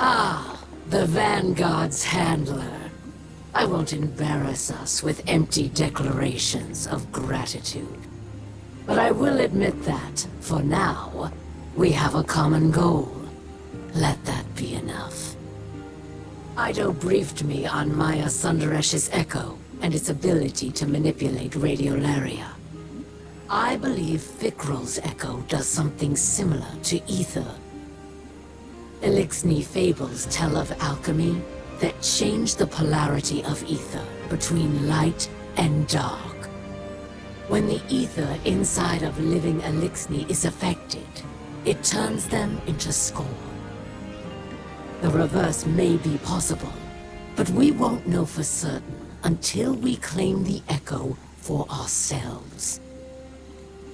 Ah, the Vanguard's handler. I won't embarrass us with empty declarations of gratitude. But I will admit that, for now, we have a common goal. Let that be enough. Eido briefed me on Maya Sundaresh's echo and its ability to manipulate radiolaria. I believe Fikrul's echo does something similar to ether. Elixni fables tell of alchemy that change the polarity of ether between light and dark. When the ether inside of living Elixni is affected, it turns them into scorn. The reverse may be possible, but we won't know for certain until we claim the echo for ourselves.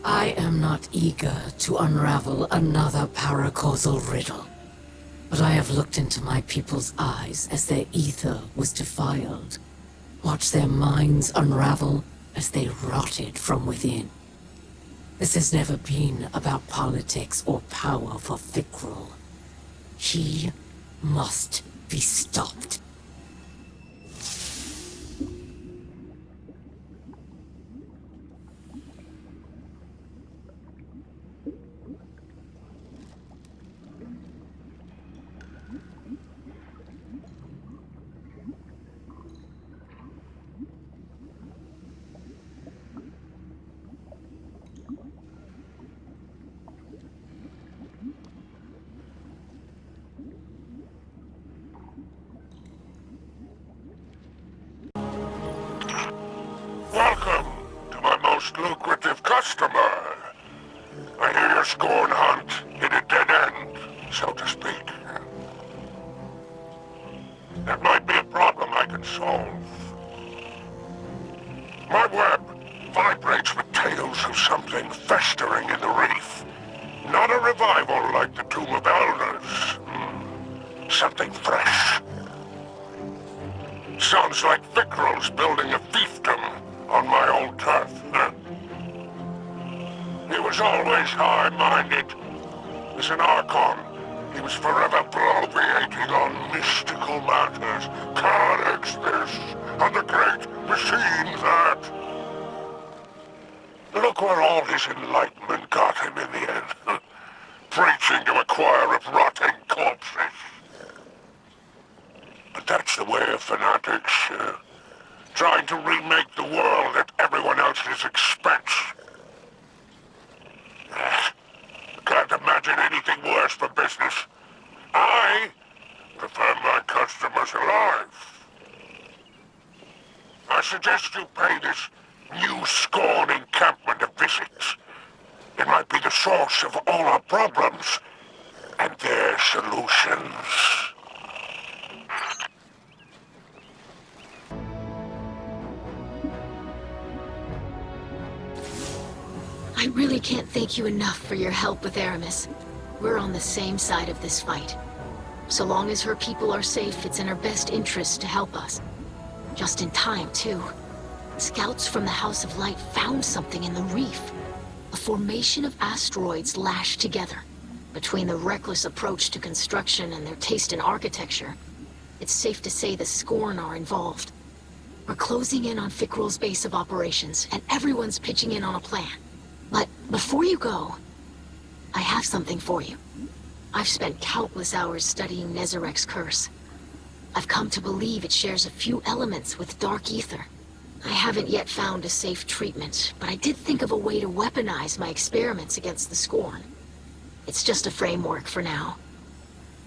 I am not eager to unravel another paracausal riddle, but I have looked into my people's eyes as their ether was defiled, watched their minds unravel as they rotted from within. This has never been about politics or power for Fikrul. He must be stopped. Welcome to my most lucrative customer. I hear your scorn hunt hit a dead end, so to speak. That might be a problem I can solve. My web vibrates with tales of something festering in the reef. Not a revival like the Tomb of Elders. Something fresh. Sounds like Fikrul's building a fiefdom on my old turf. He was always high-minded. As an Archon, he was forever bloviating on mystical matters. Codex this, and the great machine that. Look where all his enlightenment got him in the end. Preaching to a choir of rotting corpses. But that's the way of fanatics. Trying to remake the world at everyone else's expense. Can't imagine anything worse for business. I prefer my customers alive. I suggest you pay this new Scorn encampment a visit. It might be the source of all our problems and their solutions. I really can't thank you enough for your help with Eramis. We're on the same side of this fight. So long as her people are safe, it's in her best interest to help us. Just in time, too. Scouts from the House of Light found something in the reef. A formation of asteroids lashed together. Between the reckless approach to construction and their taste in architecture, it's safe to say the Scorn are involved. We're closing in on Fikrul's base of operations, and everyone's pitching in on a plan. But before you go, I have something for you. I've spent countless hours studying Nezarek's curse. I've come to believe it shares a few elements with Dark Ether. I haven't yet found a safe treatment, but I did think of a way to weaponize my experiments against the Scorn. It's just a framework for now.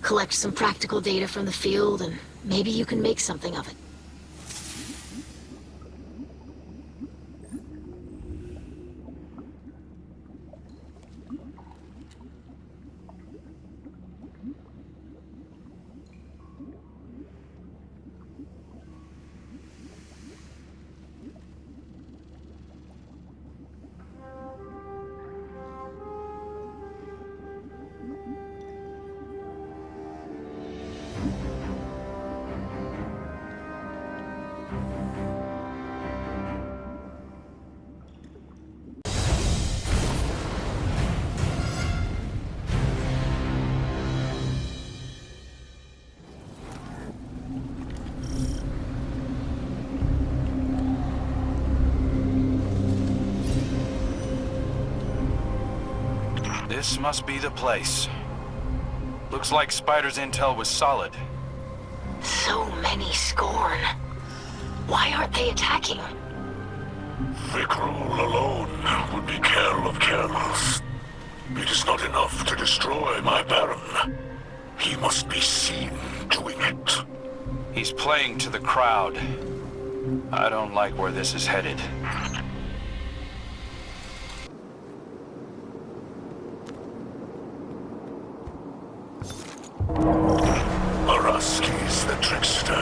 Collect some practical data from the field, and maybe you can make something of it. This must be the place. Looks like Spider's intel was solid. So many Scorn. Why aren't they attacking? Vikrul alone would be Kell of Kells. It is not enough to destroy my Baron. He must be seen doing it. He's playing to the crowd. I don't like where this is headed. Araski's the trickster.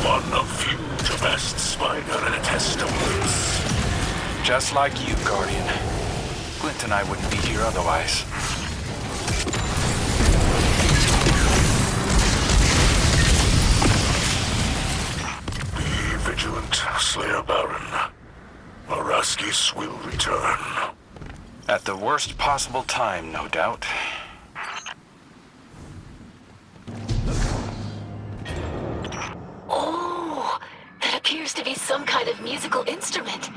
One of few to best Spider in a test of wits. Just like you, Guardian. Glint and I wouldn't be here otherwise. Be vigilant, Slayer Baron. Araskis will return. At the worst possible time, no doubt. Oh, that appears to be some kind of musical instrument.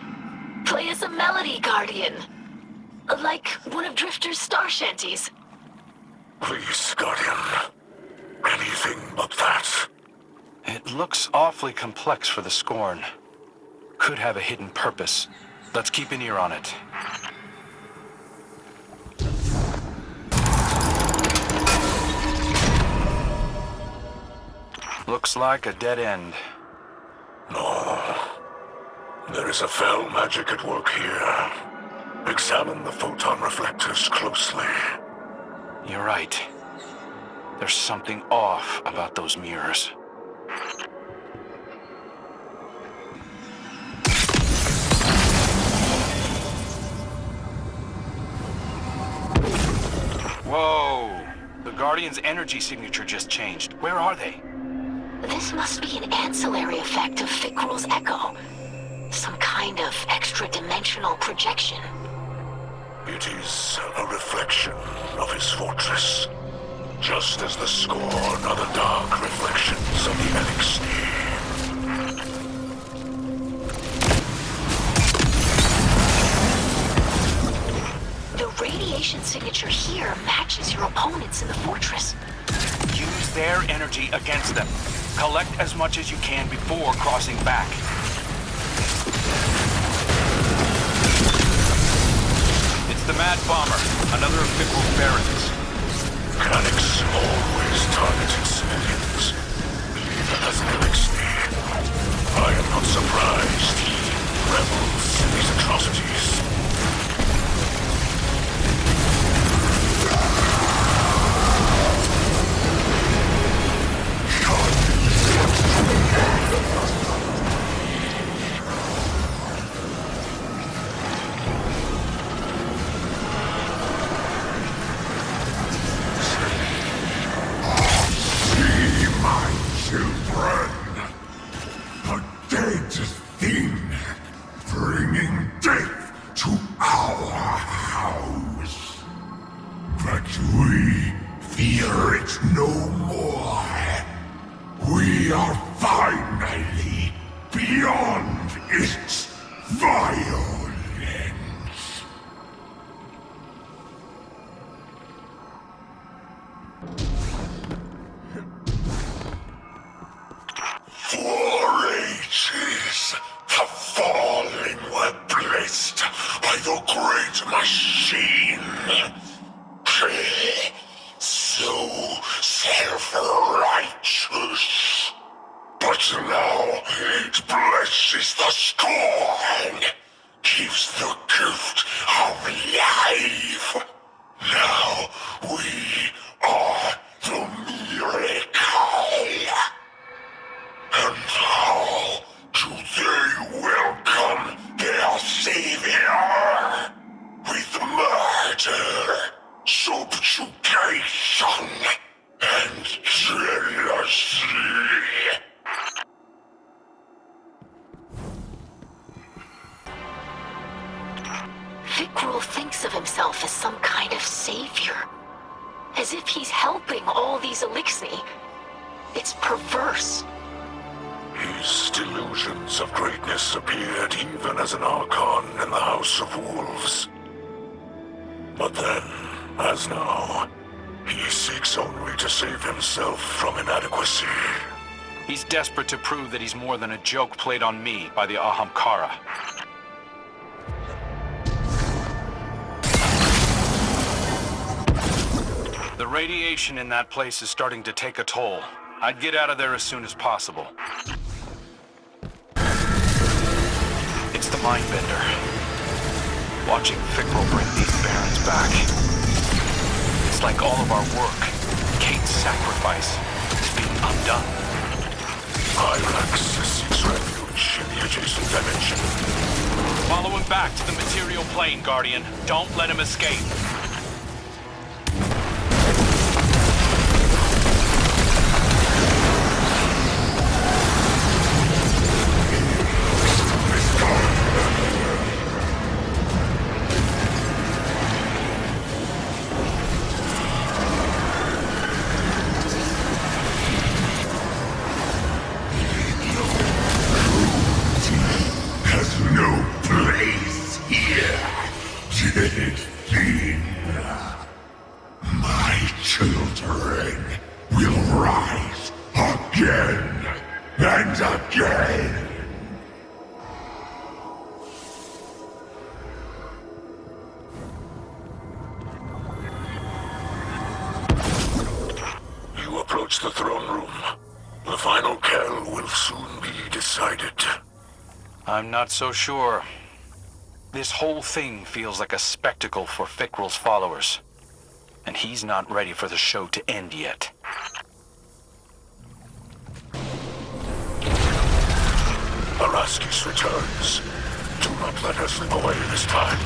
Play us a melody, Guardian. Like one of Drifter's star shanties. Please, Guardian. Anything but that. It looks awfully complex for the Scorn. Could have a hidden purpose. Let's keep an ear on it. Looks like a dead end. No. There is a fell magic at work here. Examine the photon reflectors closely. You're right. There's something off about those mirrors. Whoa! The Guardian's energy signature just changed. Where are they? This must be an ancillary effect of Vikrul's echo. Some kind of extra-dimensional projection. It is a reflection of his fortress. Just as the Scorn are the dark reflections of the Elixir. The radiation signature here matches your opponents in the fortress. Use their energy against them. Collect as much as you can before crossing back. It's the Mad Bomber, another of Vikrul's barons. Mechanics always targeted civilians, even as an elixir. I am not surprised he revels in these atrocities. Vikrul thinks of himself as some kind of savior. As if he's helping all these Elixni. It's perverse. His delusions of greatness appeared even as an Archon in the House of Wolves. But then, as now, he seeks only to save himself from inadequacy. He's desperate to prove that he's more than a joke played on me by the Ahamkara. The radiation in that place is starting to take a toll. I'd get out of there as soon as possible. It's the Mindbender. Watching Fikrul bring these barons back. It's like all of our work, Kate's sacrifice, is being undone. Hyrax seeks refuge in the adjacent dimension. Follow him back to the material plane, Guardian. Don't let him escape. The throne room. The final Kell will soon be decided. I'm not so sure. This whole thing feels like a spectacle for Fikrul's followers. And he's not ready for the show to end yet. Araskis returns. Do not let her slip away this time.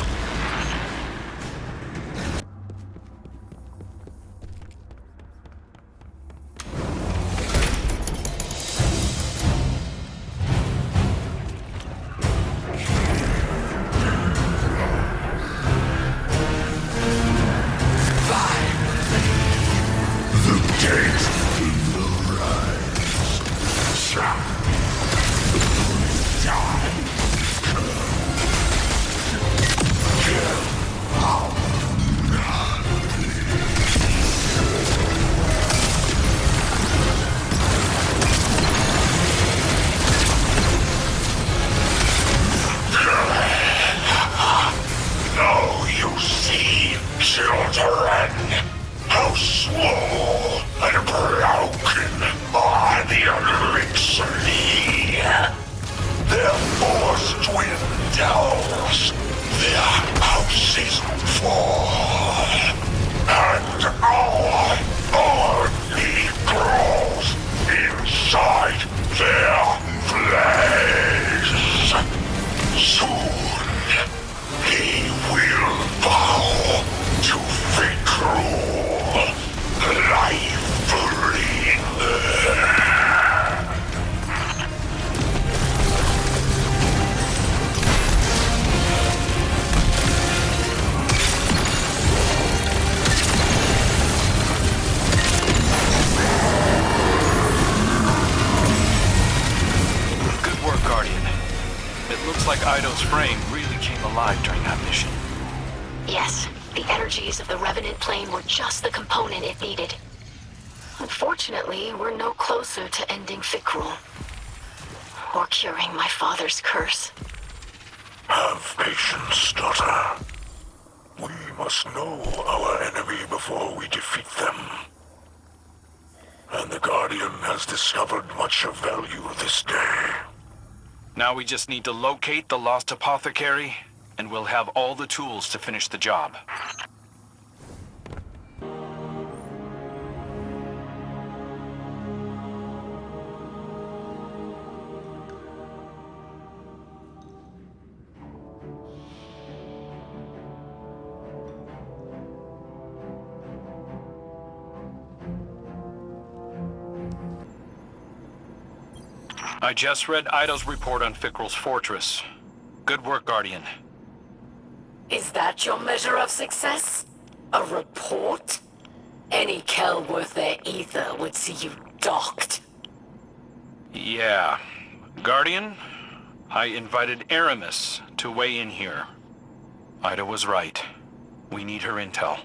Like Eido's frame really came alive during that mission. Yes, the energies of the Revenant plane were just the component it needed. Unfortunately, we're no closer to ending Fikrul. Or curing my father's curse. Have patience, daughter. We must know our enemy before we defeat them. And the Guardian has discovered much of value this day. Now we just need to locate the lost Apothecary, and we'll have all the tools to finish the job. I just read Eido's report on Fikrul's fortress. Good work, Guardian. Is that your measure of success? A report? Any Kell worth their ether would see you docked. Yeah. Guardian, I invited Eramis to weigh in here. Eido was right. We need her intel.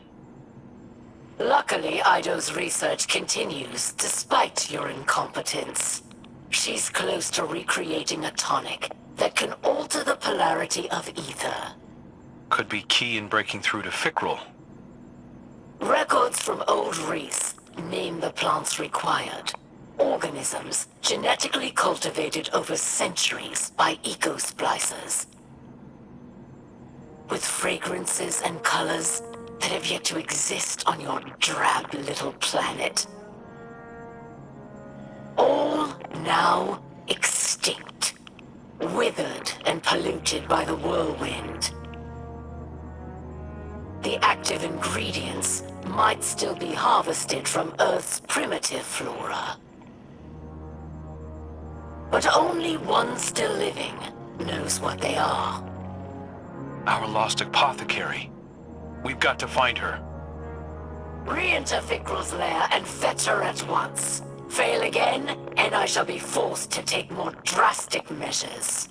Luckily, Eido's research continues, despite your incompetence. She's close to recreating a tonic that can alter the polarity of ether. Could be key in breaking through to Fikrul. Records from old Reese name the plants required. Organisms genetically cultivated over centuries by eco-splicers. With fragrances and colors that have yet to exist on your drab little planet. All now extinct, withered and polluted by the whirlwind. The active ingredients might still be harvested from Earth's primitive flora. But only one still living knows what they are. Our lost apothecary. We've got to find her. Re-enter Fikrul's lair and fetch her at once. Fail again, and I shall be forced to take more drastic measures.